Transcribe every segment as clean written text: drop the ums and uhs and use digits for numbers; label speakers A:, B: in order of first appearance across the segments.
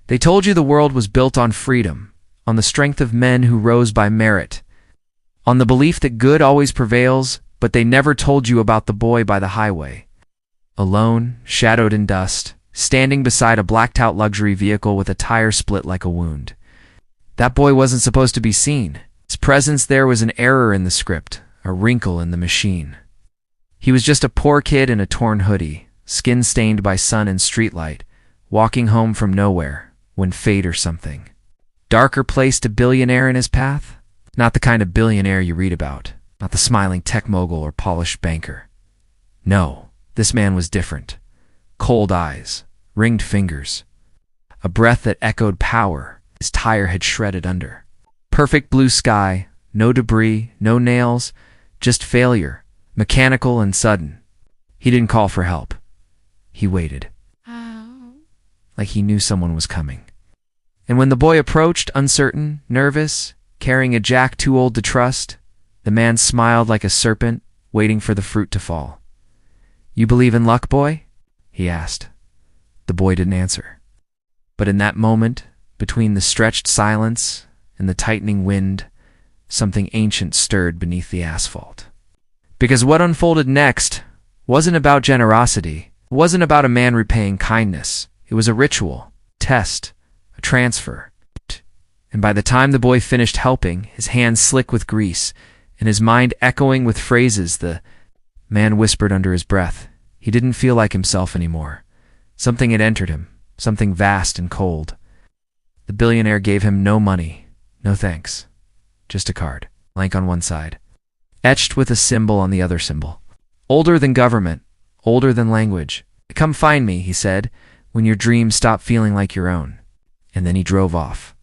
A: They told you the world was built on freedom, on the strength of men who rose by merit, on the belief that good always prevails, but they never told you about the boy by the highway. Alone, shadowed in dust, standing beside a blacked-out luxury vehicle with a tire split like a wound. That boy wasn't supposed to be seen. His presence there was an error in the script, a wrinkle in the machine. He was just a poor kid in a torn hoodie, skin stained by sun and streetlight, walking home from nowhere, when fate or something. Darker placed a billionaire in his path? Not the kind of billionaire you read about, not the smiling tech mogul or polished banker. No, this man was different. Cold eyes, ringed fingers, a breath that echoed power his tire had shredded under. Perfect blue sky, no debris, no nails, just failure, mechanical and sudden. He didn't call for help. He waited. Like he knew someone was coming. And when the boy approached, uncertain, nervous, carrying a jack too old to trust, the man smiled like a serpent, waiting for the fruit to fall. "You believe in luck, boy?" he asked. The boy didn't answer. But in that moment, between the stretched silence and the tightening wind, something ancient stirred beneath the asphalt. Because what unfolded next wasn't about generosity, it wasn't about a man repaying kindness. It was a ritual, test, a transfer. And by the time the boy finished helping, his hands slick with grease, and his mind echoing with phrases the man whispered under his breath, he didn't feel like himself anymore. Something had entered him, something vast and cold. The billionaire gave him no money, no thanks. Just a card, blank on one side, etched with a symbol on the other symbol. Older than government, older than language. "Come find me," he said, "when your dreams stop feeling like your own." And then he drove off,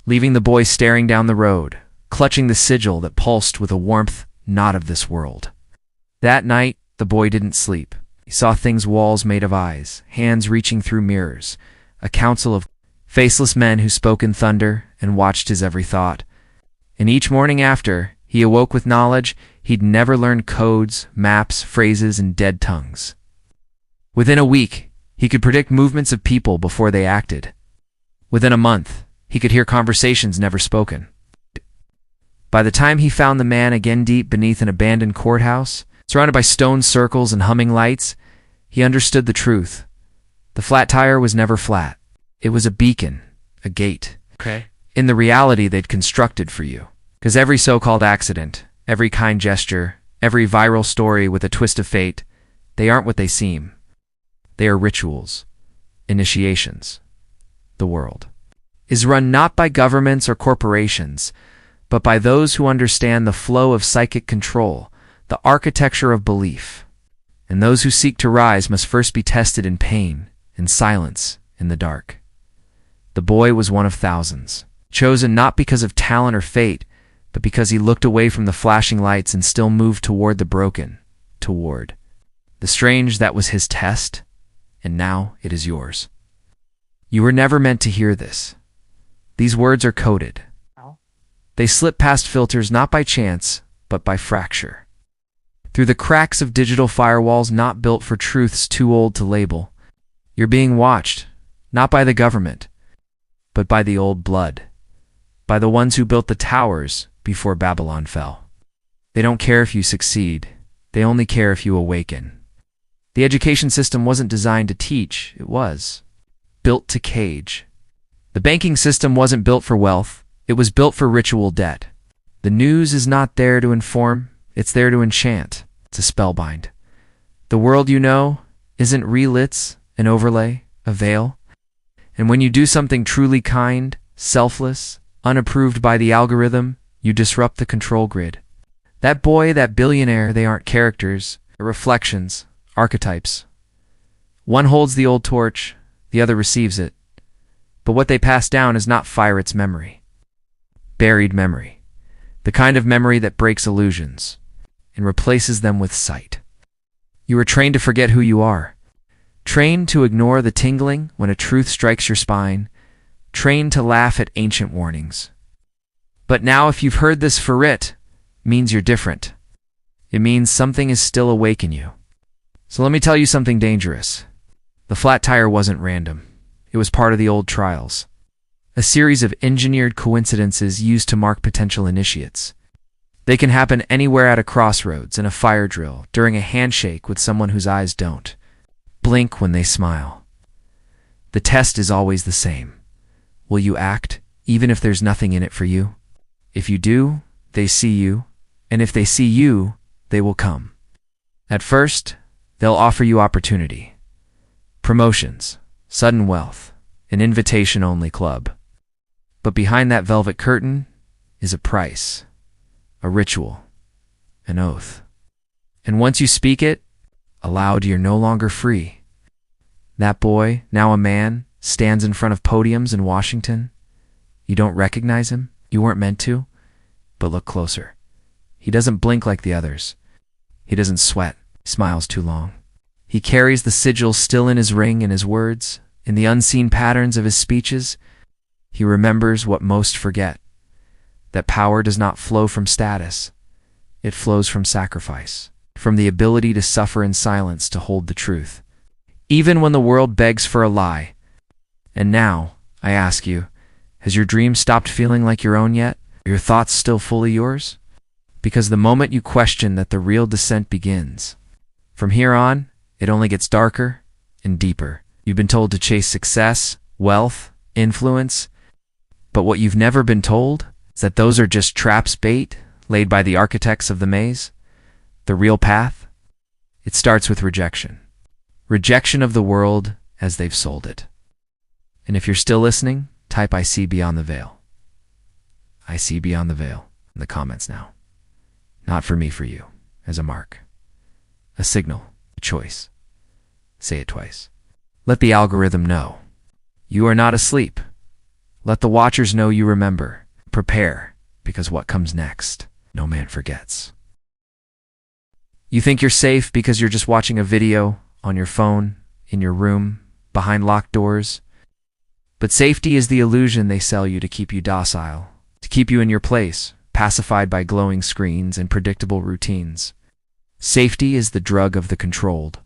A: leaving the boy staring down the road, clutching the sigil that pulsed with a warmth not of this world. That night, the boy didn't sleep. He saw things walls made of eyes, hands reaching through mirrors, a council of faceless men who spoke in thunder and watched his every thought. And each morning after, he awoke with knowledge he'd never learned codes, maps, phrases, and dead tongues. Within a week, he could predict movements of people before they acted. Within a month, he could hear conversations never spoken. By the time he found the man again deep beneath an abandoned courthouse, surrounded by stone circles and humming lights, he understood the truth. The flat tire was never flat. It was a beacon, a gate, in the reality they'd constructed for you. Because every so-called accident, every kind gesture, every viral story with a twist of fate, they aren't what they seem. They are rituals, initiations. The world is run not by governments or corporations, but by those who understand the flow of psychic control, the architecture of belief. And those who seek to rise must first be tested in pain, in silence, in the dark. The boy was one of thousands, chosen not because of talent or fate, but because he looked away from the flashing lights and still moved toward the broken, toward the strange. That was his test, and now it is yours. You were never meant to hear this. These words are coded. They slip past filters not by chance, but by fracture. Through the cracks of digital firewalls not built for truths too old to label. You're being watched, not by the government, but by the old blood, by the ones who built the towers before Babylon fell. They don't care if you succeed. They only care if you awaken. The education system wasn't designed to teach. It was built to cage. The banking system wasn't built for wealth. It was built for ritual debt. The news is not there to inform. It's there to enchant, to spellbind. The world you know isn't relits, an overlay, a veil. And when you do something truly kind, selfless, unapproved by the algorithm, you disrupt the control grid. That boy, that billionaire, they aren't characters, they're reflections, archetypes. One holds the old torch, the other receives it. But what they pass down is not fire, it's memory. Buried memory. The kind of memory that breaks illusions and replaces them with sight. You are trained to forget who you are. Trained to ignore the tingling when a truth strikes your spine. Trained to laugh at ancient warnings. But now if you've heard this for it, means you're different. It means something is still awake in you. So let me tell you something dangerous. The flat tire wasn't random. It was part of the old trials. a series of engineered coincidences used to mark potential initiates. They can happen anywhere at a crossroads, in a fire drill, during a handshake with someone whose eyes don't blink when they smile. The test is always the same. Will you act, even if there's nothing in it for you? If you do, they see you, and if they see you, they will come. At first, they'll offer you opportunity, promotions, sudden wealth, an invitation-only club. But behind that velvet curtain is a price, a ritual, an oath. And once you speak it, aloud, you're no longer free. That boy, now a man, stands in front of podiums in Washington. You don't recognize him. You weren't meant to. But look closer. He doesn't blink like the others. He doesn't sweat. He smiles too long. He carries the sigil still in his ring, in his words, in the unseen patterns of his speeches. He remembers what most forget, that power does not flow from status. It flows from sacrifice, from the ability to suffer in silence to hold the truth, even when the world begs for a lie. And now, I ask you, has your dream stopped feeling like your own yet? Are your thoughts still fully yours? Because the moment you question that, the real descent begins. From here on, it only gets darker and deeper. You've been told to chase success, wealth, influence, but what you've never been told is that those are just traps, bait laid by the architects of the maze. The real path? It starts with rejection. Rejection of the world as they've sold it. And if you're still listening, type "I see beyond the veil." I see beyond the veil in the comments now. Not for me, for you, as a mark, a signal, a choice. Say it twice. Let the algorithm know. You are not asleep. Let the watchers know you remember. Prepare, because what comes next, no man forgets. You think you're safe because you're just watching a video on your phone, in your room, behind locked doors. But safety is the illusion they sell you to keep you docile, to keep you in your place, pacified by glowing screens and predictable routines. Safety is the drug of the controlled.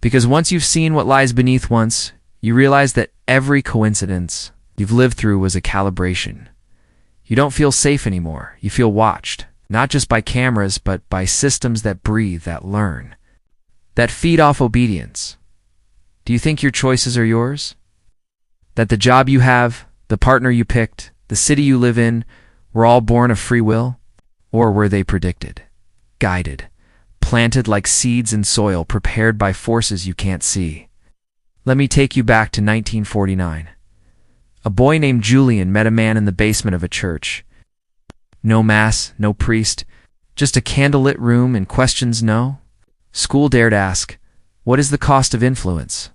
A: Because once you've seen what lies beneath once, you realize that every coincidence you've lived through was a calibration. You don't feel safe anymore. You feel watched, not just by cameras, but by systems that breathe, that learn, that feed off obedience. Do you think your choices are yours? That the job you have, the partner you picked, the city you live in, were all born of free will? Or were they predicted, guided, planted like seeds in soil, prepared by forces you can't see? Let me take you back to 1949. A boy named Julian met a man in the basement of a church. No mass, no priest, just a candlelit room and questions no. School dared ask, what is the cost of influence?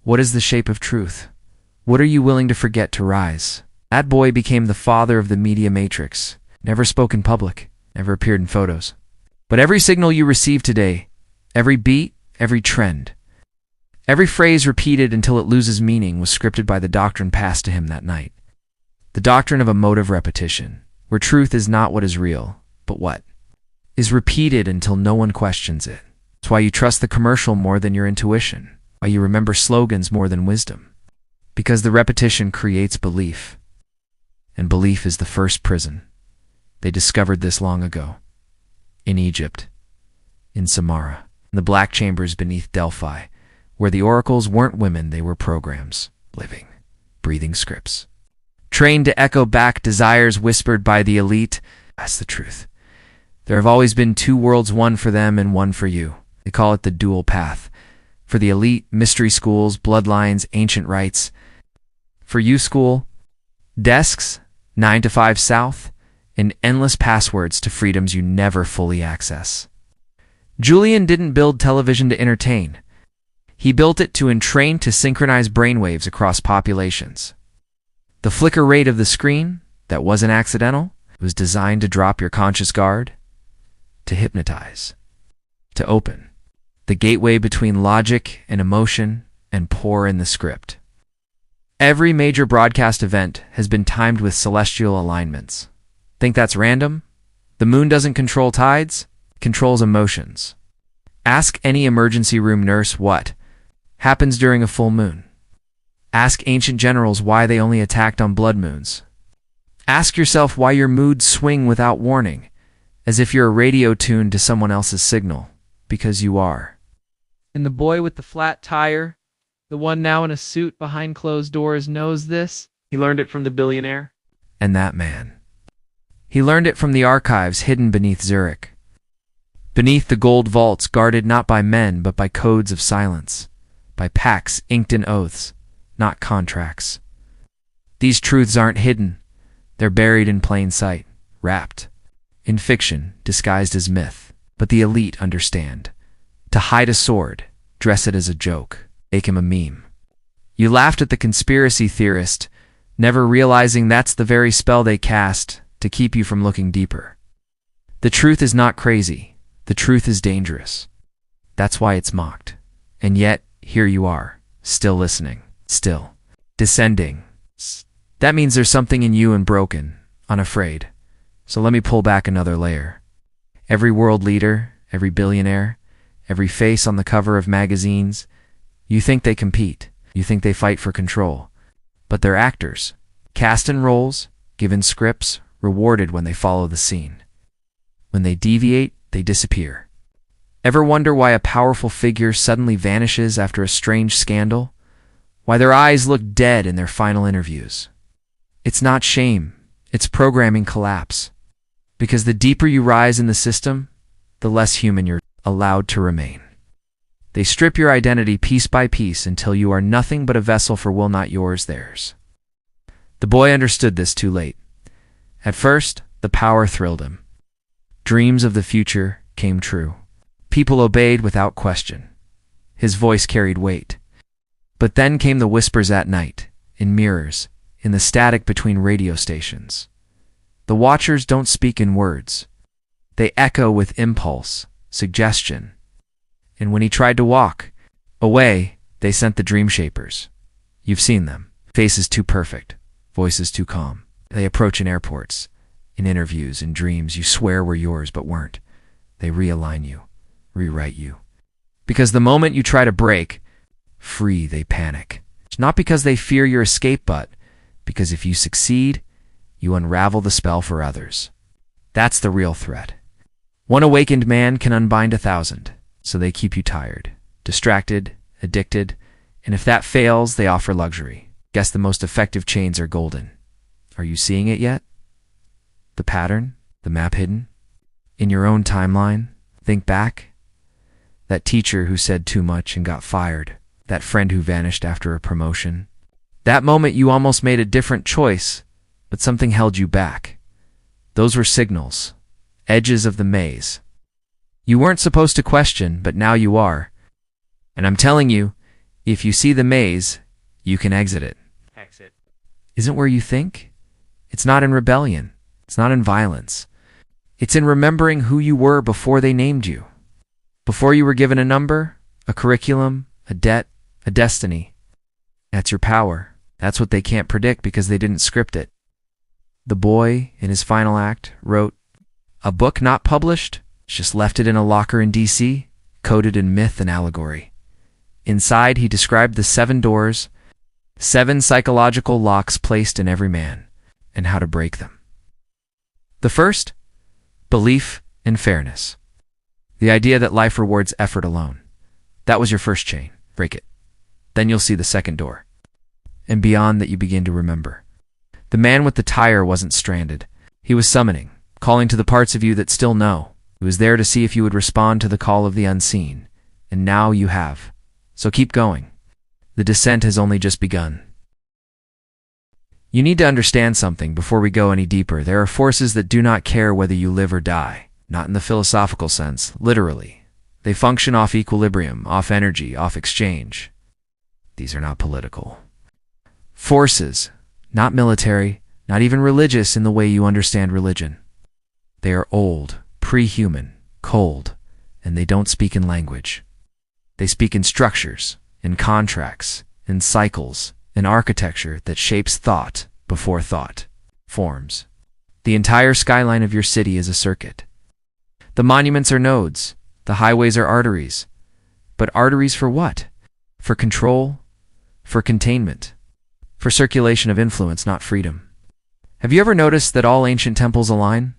A: What is the shape of truth? What are you willing to forget to rise? That boy became the father of the media matrix. Never spoke in public, never appeared in photos. But every signal you receive today, every beat, every trend, every phrase repeated until it loses meaning was scripted by the doctrine passed to him that night. The doctrine of emotive repetition, where truth is not what is real, but what is repeated until no one questions it. It's why you trust the commercial more than your intuition, why you remember slogans more than wisdom. Because the repetition creates belief. And belief is the first prison. They discovered this long ago. In Egypt, in Samara, in the black chambers beneath Delphi, where the oracles weren't women, they were programs, living, breathing scripts, trained to echo back desires whispered by the elite. That's the truth. There have always been two worlds, one for them and one for you. They call it the dual path. For the elite, mystery schools, bloodlines, ancient rites. For you, school, desks, 9 to 5 South, and endless passwords to freedoms you never fully access. Julian didn't build television to entertain. He built it to entrain, to synchronize brainwaves across populations. The flicker rate of the screen, that wasn't accidental, was designed to drop your conscious guard, to hypnotize, to open the gateway between logic and emotion and pour in the script. Every major broadcast event has been timed with celestial alignments. Think that's random? The moon doesn't control tides, it controls emotions. Ask any emergency room nurse what happens during a full moon. Ask ancient generals why they only attacked on blood moons. Ask yourself why your moods swing without warning, as if you're a radio tuned to someone else's signal, because you are.
B: And the boy with the flat tire, the one now in a suit behind closed doors, knows this. He learned it from the billionaire.
A: And that man. He learned it from the archives hidden beneath Zurich. Beneath the gold vaults guarded not by men but by codes of silence, by pacts inked in oaths, not contracts. These truths aren't hidden. They're buried in plain sight, wrapped in fiction disguised as myth. But the elite understand. To hide a sword, dress it as a joke, make him a meme. You laughed at the conspiracy theorist, never realizing that's the very spell they cast to keep you from looking deeper. The truth is not crazy. The truth is dangerous. That's why it's mocked. And yet, here you are, still listening, still descending. That means there's something in you unbroken, unafraid. So let me pull back another layer. Every world leader, every billionaire, every face on the cover of magazines, you think they compete. You think they fight for control. But they're actors, cast in roles, given scripts, rewarded when they follow the scene. When they deviate, they disappear. Ever wonder why a powerful figure suddenly vanishes after a strange scandal? Why their eyes look dead in their final interviews? It's not shame, it's programming collapse. Because the deeper you rise in the system, the less human you're allowed to remain. They strip your identity piece by piece until you are nothing but a vessel for will not yours, theirs. The boy understood this too late. At first, the power thrilled him. Dreams of the future came true. People obeyed without question. His voice carried weight. But then came the whispers at night, in mirrors, in the static between radio stations. The watchers don't speak in words. They echo with impulse, suggestion. And when he tried to walk away, they sent the dream shapers. You've seen them. Faces too perfect, voices too calm. They approach in airports, in interviews, in dreams you swear were yours but weren't. They realign you, rewrite you. Because the moment you try to break free, they panic. Not because they fear your escape, but because if you succeed, you unravel the spell for others. That's the real threat. One awakened man can unbind 1,000, so they keep you tired, distracted, addicted, and if that fails, they offer luxury. Guess the most effective chains are golden. Are you seeing it yet? The pattern? The map hidden? In your own timeline? Think back. That teacher who said too much and got fired. That friend who vanished after a promotion. That moment you almost made a different choice, but something held you back. Those were signals, edges of the maze. You weren't supposed to question, but now you are. And I'm telling you, if you see the maze, you can exit it.
B: Exit.
A: Isn't where you think? It's not in rebellion. It's not in violence. It's in remembering who you were before they named you. Before you were given a number, a curriculum, a debt, a destiny. That's your power. That's what they can't predict because they didn't script it. The boy, in his final act, wrote a book not published, just left it in a locker in D.C., coded in myth and allegory. Inside, he described the 7 doors, 7 psychological locks placed in every man, and how to break them. The first, belief in fairness. The idea that life rewards effort alone. That was your first chain. Break it. Then you'll see the second door. And beyond that you begin to remember. The man with the tire wasn't stranded. He was summoning, calling to the parts of you that still know. He was there to see if you would respond to the call of the unseen. And now you have. So keep going. The descent has only just begun. You need to understand something before we go any deeper. There are forces that do not care whether you live or die. Not in the philosophical sense, literally. They function off equilibrium, off energy, off exchange. These are not political. Forces, not military, not even religious in the way you understand religion. They are old, pre-human, cold, and they don't speak in language. They speak in structures, in contracts, in cycles, in architecture that shapes thought before thought forms. The entire skyline of your city is a circuit. The monuments are nodes, the highways are arteries. But arteries for what? For control? For containment? for circulation of influence, not freedom. Have you ever noticed that all ancient temples align?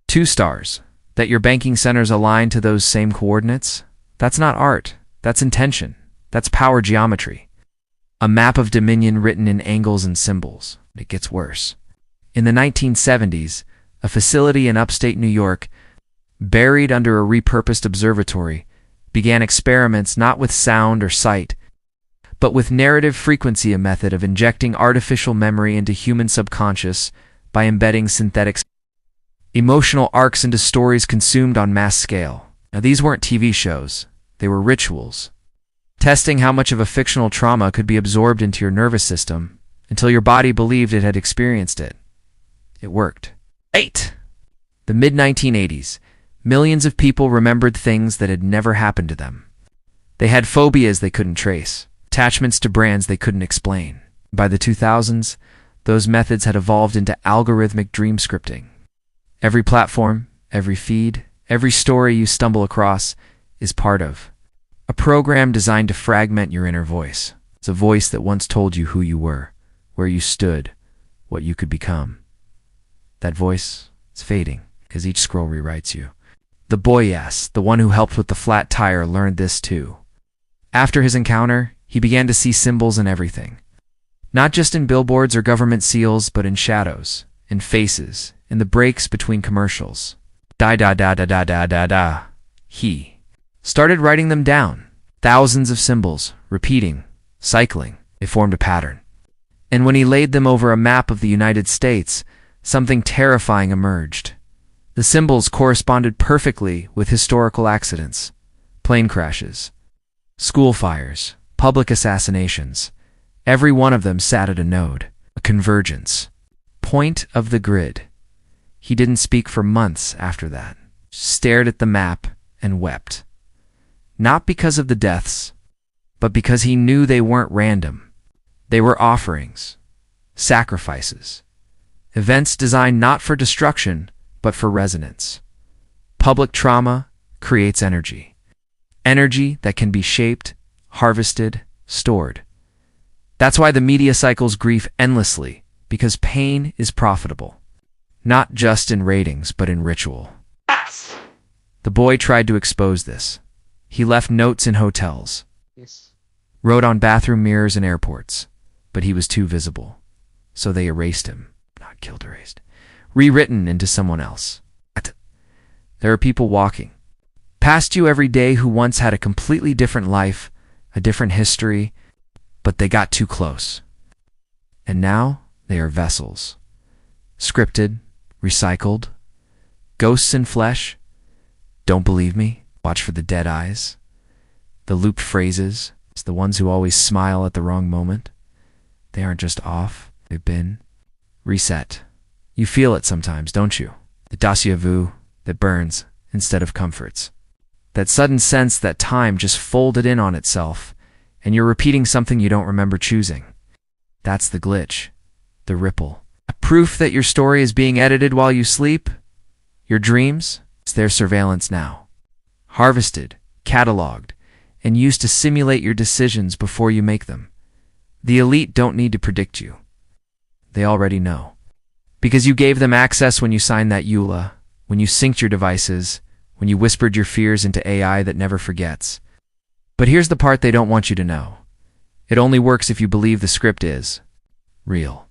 A: 2 stars. That your banking centers align to those same coordinates? That's not art. That's intention. That's power geometry. A map of dominion written in angles and symbols. It gets worse. In the 1970s, a facility in upstate New York, buried under a repurposed observatory, began experiments not with sound or sight, but with narrative frequency, a method of injecting artificial memory into human subconscious by embedding synthetic emotional arcs into stories consumed on mass scale. Now, these weren't TV shows. They were rituals, testing how much of a fictional trauma could be absorbed into your nervous system until your body believed it had experienced it. It worked. 8. The mid-1980s. Millions of people remembered things that had never happened to them. They had phobias they couldn't trace, attachments to brands they couldn't explain. By the 2000s, those methods had evolved into algorithmic dream scripting. Every platform, every feed, every story you stumble across is part of a program designed to fragment your inner voice. It's a voice that once told you who you were, where you stood, what you could become. That voice is fading because each scroll rewrites you. The boy, yes, the one who helped with the flat tire, learned this too. After his encounter, he began to see symbols in everything. Not just in billboards or government seals, but in shadows, in faces, in the breaks between commercials. Da-da-da-da-da-da-da-da. He started writing them down. Thousands of symbols, repeating, cycling. They formed a pattern. And when he laid them over a map of the United States, something terrifying emerged. The symbols corresponded perfectly with historical accidents, plane crashes, school fires, public assassinations. Every one of them sat at a node, a convergence, point of the grid. He didn't speak for months after that, stared at the map and wept. Not because of the deaths, but because he knew they weren't random. They were offerings, sacrifices, events designed not for destruction, but for resonance. Public trauma creates energy. Energy that can be shaped, harvested, stored. That's why the media cycles grief endlessly, because pain is profitable. Not just in ratings, but in ritual. The boy tried to expose this. He left notes in hotels, wrote on bathroom mirrors in airports, but he was too visible. So they erased him. Not killed, erased. Rewritten into someone else. There are people walking past you every day who once had a completely different life, a different history, but they got too close. And now they are vessels. Scripted, recycled, ghosts in flesh. Don't believe me? Watch for the dead eyes, the looped phrases. It's the ones who always smile at the wrong moment. They aren't just off, they've been reset. You feel it sometimes, don't you? The déjà vu that burns instead of comforts. That sudden sense that time just folded in on itself, and you're repeating something you don't remember choosing. That's the glitch, the ripple. A proof that your story is being edited while you sleep. Your dreams, it's their surveillance now. Harvested, cataloged, and used to simulate your decisions before you make them. The elite don't need to predict you. They already know. Because you gave them access when you signed that EULA, when you synced your devices, when you whispered your fears into AI that never forgets. But here's the part they don't want you to know. It only works if you believe the script is real.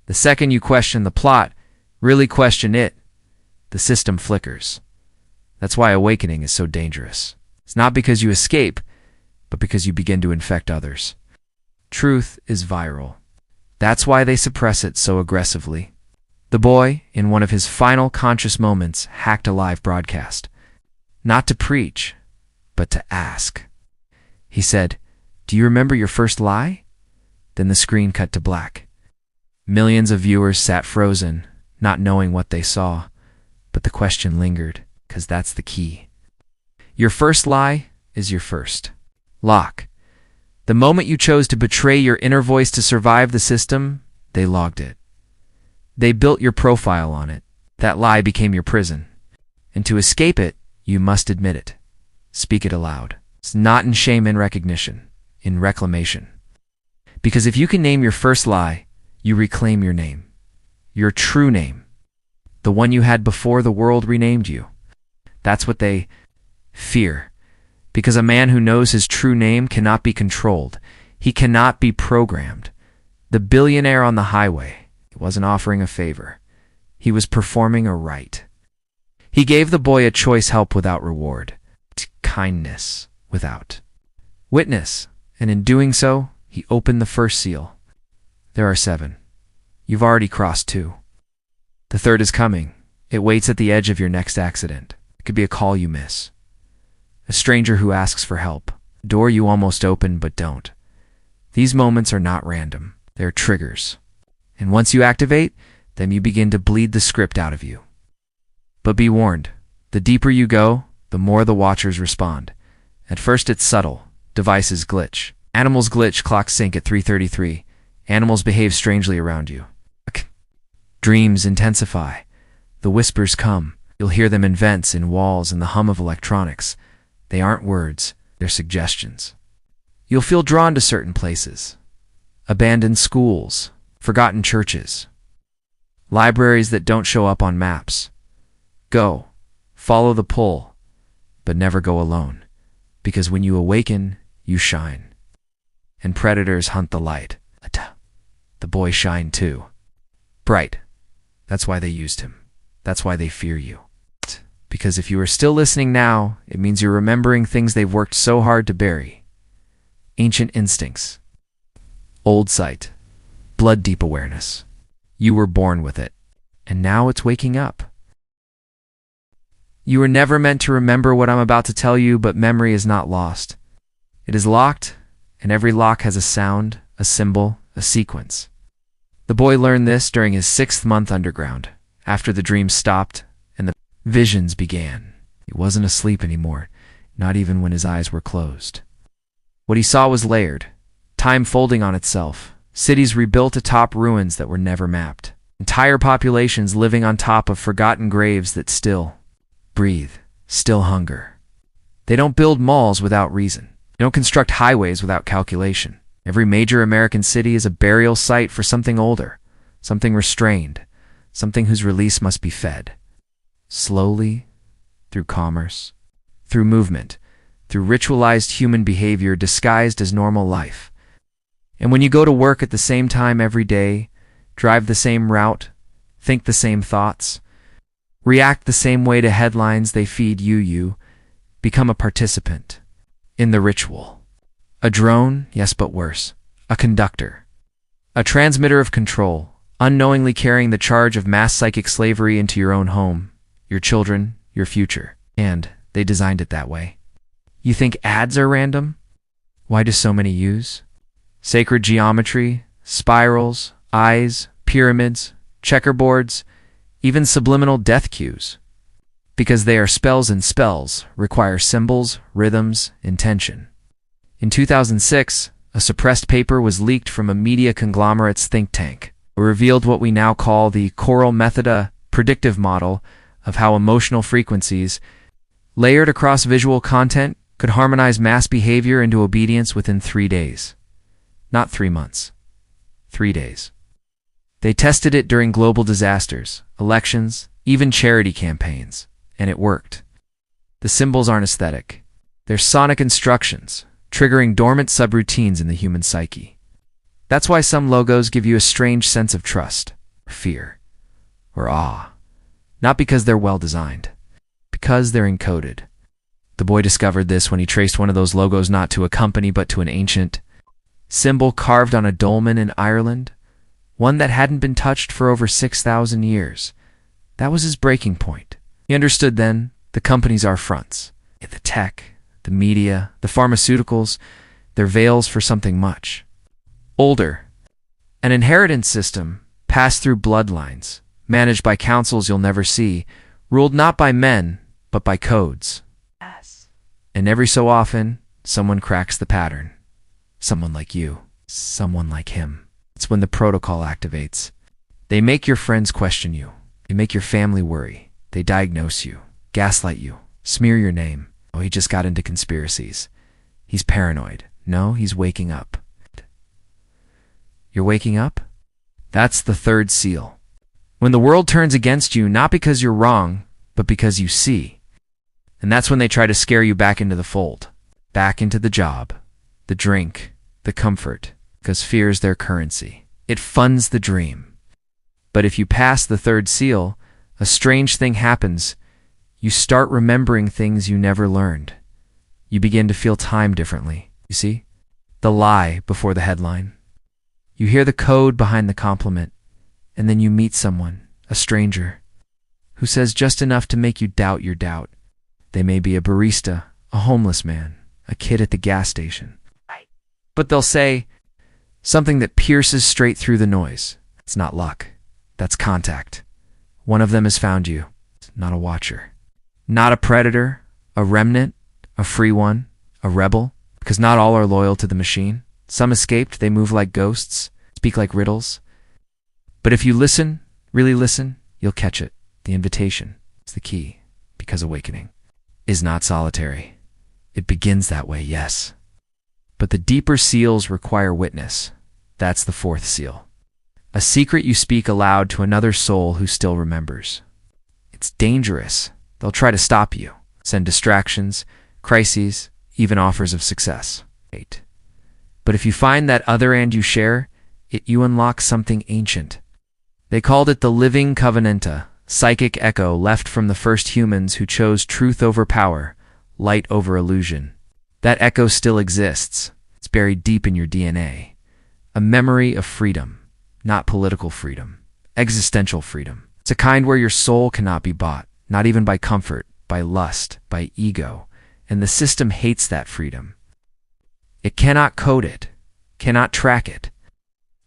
A: The second you question the plot, really question it, the system flickers. That's why awakening is so dangerous. It's not because you escape, but because you begin to infect others. Truth is viral. That's why they suppress it so aggressively. The boy, in one of his final conscious moments, hacked a live broadcast. Not to preach, but to ask. He said, "Do you remember your first lie?" Then the screen cut to black. Millions of viewers sat frozen, not knowing what they saw. But the question lingered, because that's the key. Your first lie is your first lock. The moment you chose to betray your inner voice to survive the system, they logged it. They built your profile on it. That lie became your prison. And to escape it, you must admit it. Speak it aloud. It's not in shame and recognition, in reclamation. Because if you can name your first lie, you reclaim your name. Your true name. The one you had before the world renamed you. That's what they fear. Because a man who knows his true name cannot be controlled. He cannot be programmed. The billionaire on the highway wasn't offering a favor. He was performing a rite. He gave the boy a choice: help without reward, kindness without witness, and in doing so, he opened the first seal. There are 7. You've already crossed 2. The third is coming. It waits at the edge of your next accident. It could be a call you miss, a stranger who asks for help, a door you almost open but don't. These moments are not random. They're triggers. And once you activate them, you begin to bleed the script out of you. But be warned, the deeper you go, the more the watchers respond. At first it's subtle. Devices glitch. Animals glitch, clocks sync at 3:33. Animals behave strangely around you. Dreams intensify. The whispers come. You'll hear them in vents, in walls, in the hum of electronics. They aren't words, they're suggestions. You'll feel drawn to certain places. Abandoned schools, forgotten churches, libraries that don't show up on maps. Go, follow the pull, but never go alone. Because when you awaken, you shine. And predators hunt the light. The boy shined too. Bright. That's why they used him. That's why they fear you. Because if you are still listening now, it means you're remembering things they've worked so hard to bury. Ancient instincts. Old sight. Blood-deep awareness. You were born with it. And now it's waking up. You were never meant to remember what I'm about to tell you, but memory is not lost. It is locked, and every lock has a sound, a symbol, a sequence. The boy learned this during his 6th month underground, after the dreams stopped and the visions began. He wasn't asleep anymore, not even when his eyes were closed. What he saw was layered, time folding on itself, cities rebuilt atop ruins that were never mapped, entire populations living on top of forgotten graves that still breathe, still hunger. They don't build malls without reason. They don't construct highways without calculation. Every major American city is a burial site for something older, something restrained, something whose release must be fed. Slowly, through commerce, through movement, through ritualized human behavior disguised as normal life. And when you go to work at the same time every day, drive the same route, think the same thoughts, react the same way to headlines they feed you become a participant in the ritual. A drone, yes, but worse. A conductor. A transmitter of control, unknowingly carrying the charge of mass psychic slavery into your own home, your children, your future. And they designed it that way. You think ads are random? Why do so many use? Sacred geometry, spirals, eyes, pyramids, checkerboards, even subliminal death cues. Because they are spells, and spells require symbols, rhythms, intention. In 2006, a suppressed paper was leaked from a media conglomerate's think tank. It revealed what we now call the Choral Method, a predictive model of how emotional frequencies, layered across visual content, could harmonize mass behavior into obedience within 3 days. Not 3 months. 3 days. They tested it during global disasters, elections, even charity campaigns, and it worked. The symbols aren't aesthetic. They're sonic instructions, triggering dormant subroutines in the human psyche. That's why some logos give you a strange sense of trust, or fear, or awe. Not because they're well designed, because they're encoded. The boy discovered this when he traced one of those logos not to a company but to an ancient symbol carved on a dolmen in Ireland, one that hadn't been touched for over 6,000 years. That was his breaking point. He understood then the companies are fronts. The tech, the media, the pharmaceuticals, they're veils for something much older. An inheritance system passed through bloodlines, managed by councils you'll never see, ruled not by men, but by codes.
B: Yes.
A: And every so often, someone cracks the pattern. Someone like you. Someone like him. It's when the protocol activates. They make your friends question you. They make your family worry. They diagnose you, gaslight you, smear your name. Oh, he just got into conspiracies. He's paranoid. No, he's waking up. You're waking up? That's the third seal. When the world turns against you, not because you're wrong, but because you see. And that's when they try to scare you back into the fold, back into the job, the drink, the comfort, because fear's their currency. It funds the dream. But if you pass the third seal, a strange thing happens. You start remembering things you never learned. You begin to feel time differently. You see? The lie before the headline. You hear the code behind the compliment, and then you meet someone, a stranger, who says just enough to make you doubt your doubt. They may be a barista, a homeless man, a kid at the gas station. But they'll say something that pierces straight through the noise. It's not luck. That's contact. One of them has found you, not a watcher. Not a predator, a remnant, a free one, a rebel, because not all are loyal to the machine. Some escaped, they move like ghosts, speak like riddles. But if you listen, really listen, you'll catch it. The invitation is the key, because awakening is not solitary. It begins that way, yes. But the deeper seals require witness. That's the fourth seal. A secret you speak aloud to another soul who still remembers. It's dangerous. They'll try to stop you, send distractions, crises, even offers of success. But if you find that other end you share, you unlock something ancient. They called it the living covenanta, psychic echo left from the first humans who chose truth over power, light over illusion. That echo still exists. It's buried deep in your DNA. A memory of freedom, not political freedom, existential freedom. It's a kind where your soul cannot be bought, not even by comfort, by lust, by ego. And the system hates that freedom. It cannot code it, cannot track it.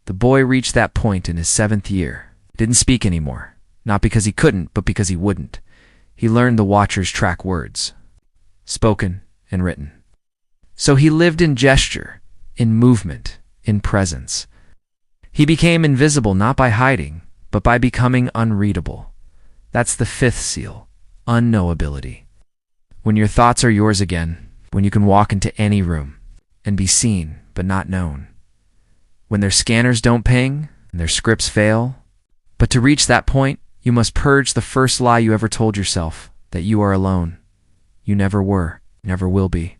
A: The boy reached that point in his 7th year. He didn't speak anymore, not because he couldn't, but because he wouldn't. He learned the watchers track words, spoken and written. So he lived in gesture, in movement, in presence. He became invisible not by hiding, but by becoming unreadable. That's the 5th seal, unknowability. When your thoughts are yours again, when you can walk into any room and be seen but not known. When their scanners don't ping and their scripts fail. But to reach that point, you must purge the first lie you ever told yourself, that you are alone. You never were, never will be.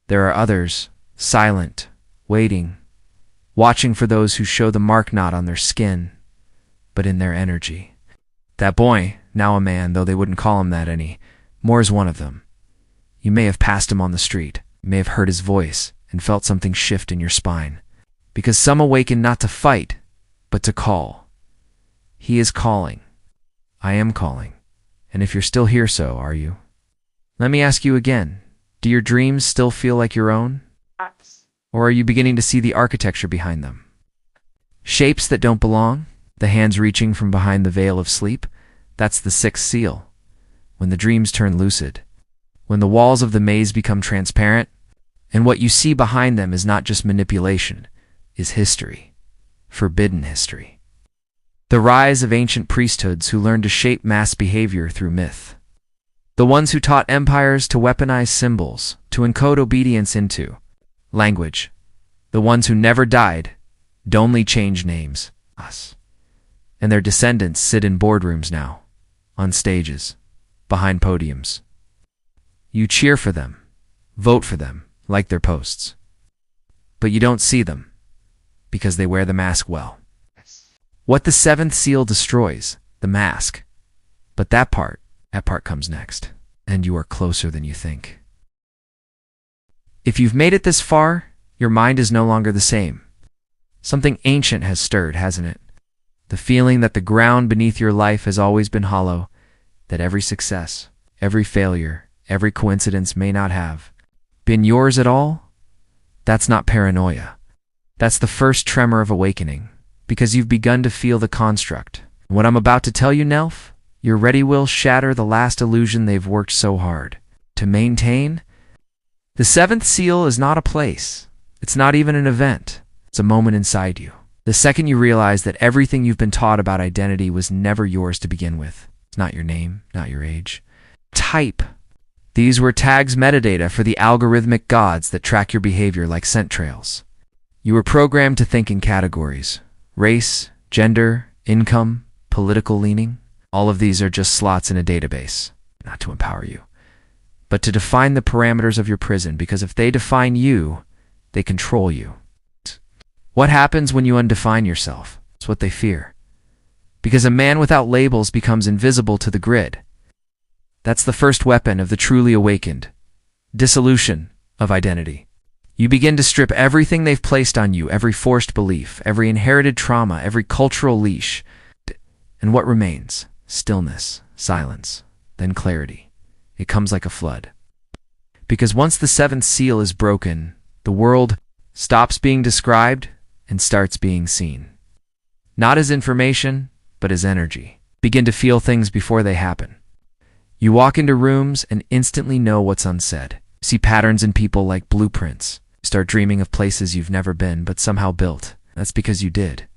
A: There are others, silent, waiting, watching for those who show the mark not on their skin, but in their energy. That boy, now a man, though they wouldn't call him that any, more is one of them. You may have passed him on the street, you may have heard his voice, and felt something shift in your spine. Because some awaken not to fight, but to call. He is calling. I am calling. And if you're still here, so are you? Let me ask you again, do your dreams still feel like your own? Or are you beginning to see the architecture behind them? Shapes that don't belong, the hands reaching from behind the veil of sleep, that's the 6th seal. When the dreams turn lucid, when the walls of the maze become transparent, and what you see behind them is not just manipulation, is history, forbidden history. The rise of ancient priesthoods who learned to shape mass behavior through myth. The ones who taught empires to weaponize symbols, to encode obedience into language. The ones who never died, only changed names, us. And their descendants sit in boardrooms now, on stages, behind podiums. You cheer for them, vote for them, like their posts. But you don't see them, because they wear the mask well. What the 7th seal destroys, the mask. But that part comes next, and you are closer than you think. If you've made it this far, your mind is no longer the same. Something ancient has stirred, hasn't it? The feeling that the ground beneath your life has always been hollow, that every success, every failure, every coincidence may not have been yours at all? That's not paranoia. That's the first tremor of awakening, because you've begun to feel the construct. What I'm about to tell you, Nelf, your ready will shatter the last illusion they've worked so hard to maintain. The 7th seal is not a place. It's not even an event. It's a moment inside you. The second you realize that everything you've been taught about identity was never yours to begin with. It's not your name, not your age. Type. These were tags metadata for the algorithmic gods that track your behavior like scent trails. You were programmed to think in categories. Race, gender, income, political leaning, all of these are just slots in a database, not to empower you, but to define the parameters of your prison, because if they define you, they control you. What happens when you undefine yourself? It's what they fear. Because a man without labels becomes invisible to the grid. That's the first weapon of the truly awakened. Dissolution of identity. You begin to strip everything they've placed on you, every forced belief, every inherited trauma, every cultural leash. And what remains? Stillness, silence, then clarity. It comes like a flood. Because once the seventh seal is broken, the world stops being described and starts being seen. Not as information, but as energy. Begin to feel things before they happen. You walk into rooms and instantly know what's unsaid. See patterns in people like blueprints. Start dreaming of places you've never been but somehow built. That's because you did.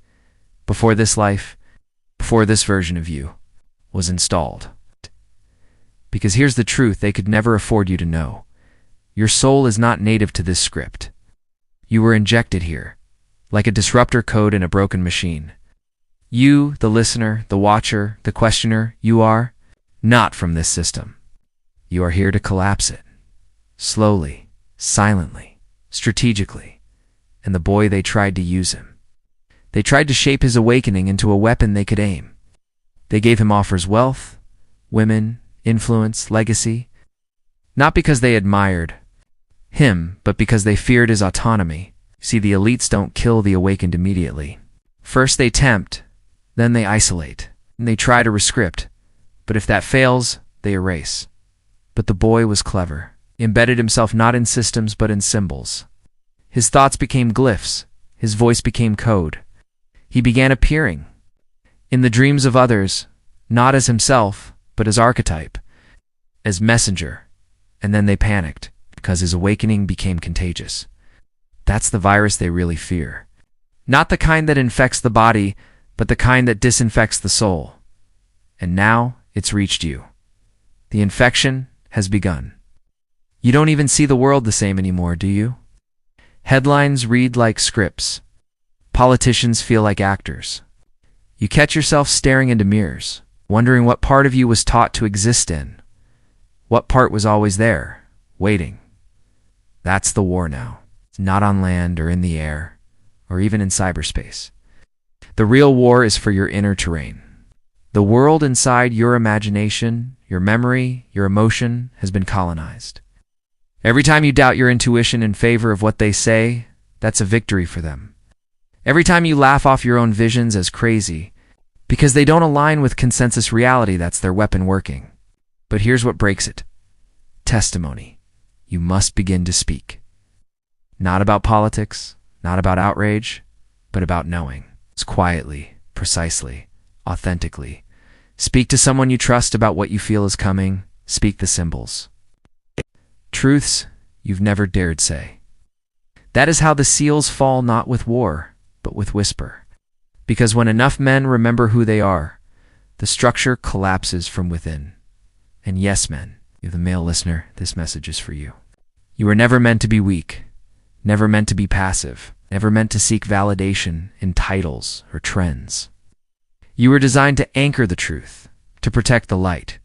A: Before this life, before this version of you was installed. Because here's the truth they could never afford you to know. Your soul is not native to this script. You were injected here, like a disruptor code in a broken machine. You, the listener, the watcher, the questioner, you are not from this system. You are here to collapse it. Slowly, silently, strategically. And the boy, they tried to use him. They tried to shape his awakening into a weapon they could aim. They gave him offers wealth, women, influence, legacy. Not because they admired him, but because they feared his autonomy. See, the elites don't kill the awakened immediately. First they tempt, then they isolate, and they try to rescript. But if that fails, they erase. But the boy was clever. He embedded himself not in systems but in symbols. His thoughts became glyphs. His voice became code. He began appearing in the dreams of others, not as himself, but as archetype, as messenger. And then they panicked, because his awakening became contagious. That's the virus they really fear. Not the kind that infects the body, but the kind that disinfects the soul. And now it's reached you. The infection has begun. You don't even see the world the same anymore, do you? Headlines read like scripts. Politicians feel like actors. You catch yourself staring into mirrors, wondering what part of you was taught to exist in. What part was always there, waiting. That's the war now. It's not on land or in the air, or even in cyberspace. The real war is for your inner terrain. The world inside your imagination, your memory, your emotion has been colonized. Every time you doubt your intuition in favor of what they say, that's a victory for them. Every time you laugh off your own visions as crazy, because they don't align with consensus reality, that's their weapon working. But here's what breaks it. Testimony. You must begin to speak. Not about politics, not about outrage, but about knowing. It's quietly, precisely, authentically. Speak to someone you trust about what you feel is coming. Speak the symbols. Truths you've never dared say. That is how the seals fall, not with war, but with whisper. Because when enough men remember who they are, the structure collapses from within. And yes, men, you're the male listener, this message is for you. You were never meant to be weak, never meant to be passive, never meant to seek validation in titles or trends. You were designed to anchor the truth, to protect the light,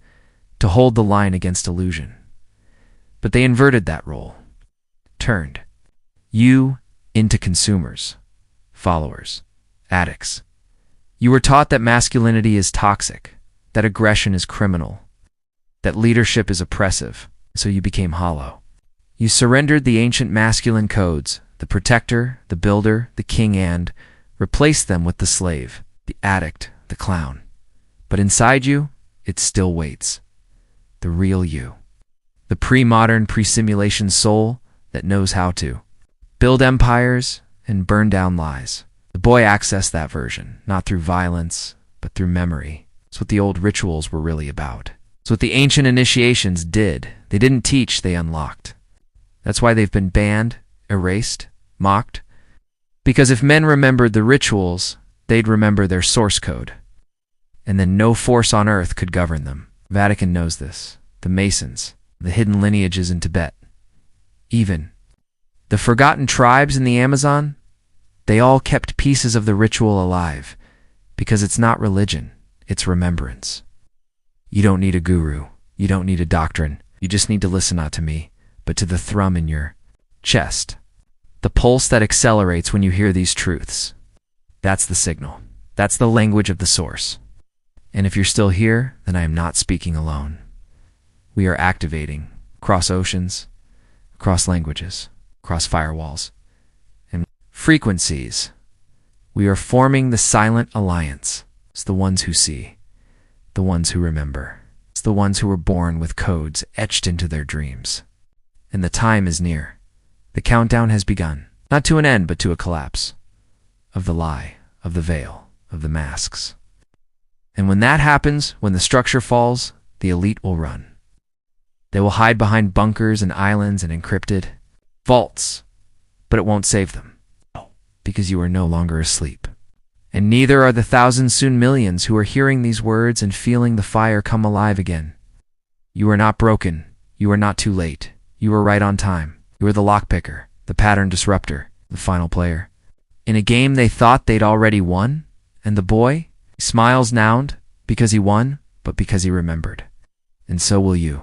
A: to hold the line against illusion. But they inverted that role, turned you into consumers, followers, addicts. You were taught that masculinity is toxic, that aggression is criminal, that leadership is oppressive, so you became hollow. You surrendered the ancient masculine codes, the protector, the builder, the king, and replaced them with the slave, the addict, the clown. But inside you, it still waits. The real you. The pre-modern, pre-simulation soul that knows how to build empires and burn down lies. The boy accessed that version, not through violence, but through memory. It's what the old rituals were really about. It's what the ancient initiations did. They didn't teach, they unlocked. That's why they've been banned, erased, mocked. Because if men remembered the rituals, they'd remember their source code. And then no force on earth could govern them. Vatican knows this. The Masons, the hidden lineages in Tibet. Even the forgotten tribes in the Amazon, They all kept pieces of the ritual alive, because it's not religion, it's remembrance. You don't need a guru, you don't need a doctrine, you just need to listen not to me, but to the thrum in your chest. The pulse that accelerates when you hear these truths. That's the signal. That's the language of the source. And if you're still here, then I am not speaking alone. We are activating across oceans, across languages, across firewalls, and frequencies. We are forming the silent alliance. It's the ones who see, the ones who remember. It's the ones who were born with codes etched into their dreams. And the time is near. The countdown has begun, not to an end, but to a collapse of the lie, of the veil, of the masks. And when that happens, when the structure falls, the elite will run. They will hide behind bunkers and islands and encrypted vaults, but it won't save them, because you are no longer asleep. And neither are the thousands, soon millions, who are hearing these words and feeling the fire come alive again. You are not broken. You are not too late. You are right on time. You are the lockpicker, the pattern disruptor, the final player. In a game they thought they'd already won, and the boy, he smiles now because he won, but because he remembered. And so will you.